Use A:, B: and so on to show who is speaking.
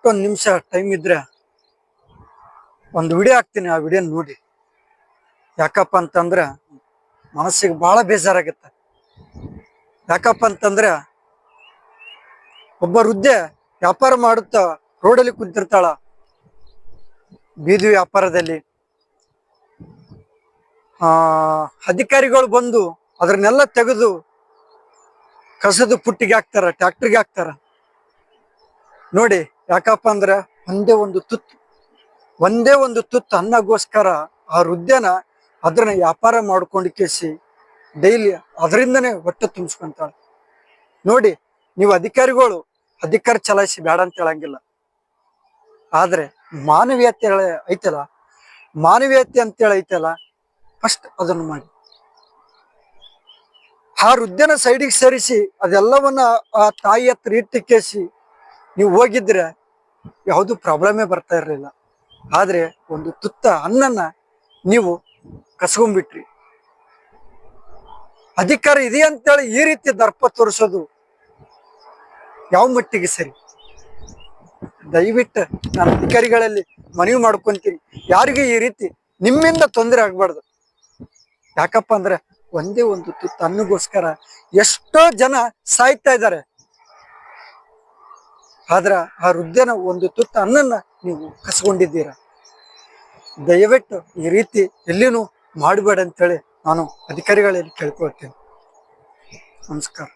A: ದಯವಿಟ್ಟು ಒಂದು ನಿಮಿಷ ಟೈಮ್ ಇದ್ರೆ ಒಂದು ವಿಡಿಯೋ ಹಾಕ್ತೀನಿ, ಆ ವಿಡಿಯೋ ನೋಡಿ. ಯಾಕಪ್ಪ ಅಂತಂದ್ರೆ ಮನಸ್ಸಿಗೆ ಬಹಳ ಬೇಜಾರಾಗುತ್ತೆ. ಯಾಕಪ್ಪ ಅಂತಂದ್ರೆ ಒಬ್ಬ ವೃದ್ಧೆ ವ್ಯಾಪಾರ ಮಾಡುತ್ತಾ ರೋಡಲ್ಲಿ ಕುಂತಿರ್ತಾಳ, ಬೀದಿ ವ್ಯಾಪಾರದಲ್ಲಿ. ಅಧಿಕಾರಿಗಳು ಬಂದು ಅದನ್ನೆಲ್ಲ ತೆಗೆದು ಕಸದ ಪುಟ್ಟಿಗೆ ಹಾಕ್ತಾರ, ಟ್ಯಾಕ್ಟ್ರಿಗೆ ಹಾಕ್ತಾರ ನೋಡಿ. ಯಾಕಪ್ಪ ಅಂದ್ರೆ ಒಂದೇ ಒಂದು ತುತ್ತು ಅನ್ನಗೋಸ್ಕರ ಆ ವೃದ್ಧೆನ ಅದನ್ನ ವ್ಯಾಪಾರ ಮಾಡ್ಕೊಂಡು ಕೇಸಿ ಡೈಲಿ ಅದರಿಂದನೇ ಹೊಟ್ಟೆ ತುಂಬಿಸ್ಕೊಂತಾಳೆ ನೋಡಿ. ನೀವು ಅಧಿಕಾರಿಗಳು ಅಧಿಕಾರ ಚಲಾಯಿಸಿ ಬೇಡ ಅಂತ ಹೇಳಂಗಿಲ್ಲ, ಆದ್ರೆ ಮಾನವೀಯತೆ ಐತಲ್ಲ, ಮಾನವೀಯತೆ ಅಂತೇಳಿ ಐತಲ್ಲ, ಫಸ್ಟ್ ಅದನ್ನು ಮಾಡಿ. ಆ ವೃದ್ಧೆನ ಸೈಡಿಗೆ ಸೇರಿಸಿ ಅದೆಲ್ಲವನ್ನ ಆ ತಾಯಿ ಹತ್ರ ಇಟ್ಟು ಕೇಸಿ ನೀವು ಹೋಗಿದ್ರೆ ಯಾವುದು ಪ್ರಾಬ್ಲಮೇ ಬರ್ತಾ ಇರಲಿಲ್ಲ. ಆದ್ರೆ ಒಂದು ತುತ್ತ ಅನ್ನನ ನೀವು ಕಸ್ಕೊಂಡ್ಬಿಟ್ರಿ. ಅಧಿಕಾರ ಇದೆ ಅಂತೇಳಿ ಈ ರೀತಿ ದರ್ಪ ತೋರಿಸೋದು ಯಾವ ಮಟ್ಟಿಗೆ ಸರಿ? ದಯವಿಟ್ಟು ನಾನು ಅಧಿಕಾರಿಗಳಲ್ಲಿ ಮನವಿ ಮಾಡ್ಕೊಂತೀನಿ, ಯಾರಿಗೂ ಈ ರೀತಿ ನಿಮ್ಮಿಂದ ತೊಂದರೆ ಆಗ್ಬಾರ್ದು. ಯಾಕಪ್ಪ ಅಂದ್ರೆ ಒಂದೇ ಒಂದು ತುತ್ತು ಅನ್ನಗೋಸ್ಕರ ಎಷ್ಟೋ ಜನ ಸಾಯ್ತಾ ಇದ್ದಾರೆ. ಆದ್ರ ಆ ವೃದ್ಧನ ಒಂದು ತುತ್ತು ಅನ್ನನ್ನ ನೀವು ಕಸ್ಕೊಂಡಿದ್ದೀರ. ದಯವಿಟ್ಟು ಈ ರೀತಿ ಎಲ್ಲಿನೂ ಮಾಡಬೇಡ ಅಂತೇಳಿ ನಾನು ಅಧಿಕಾರಿಗಳಲ್ಲಿ ಕೇಳ್ಕೊಳ್ತೇನೆ. ನಮಸ್ಕಾರ.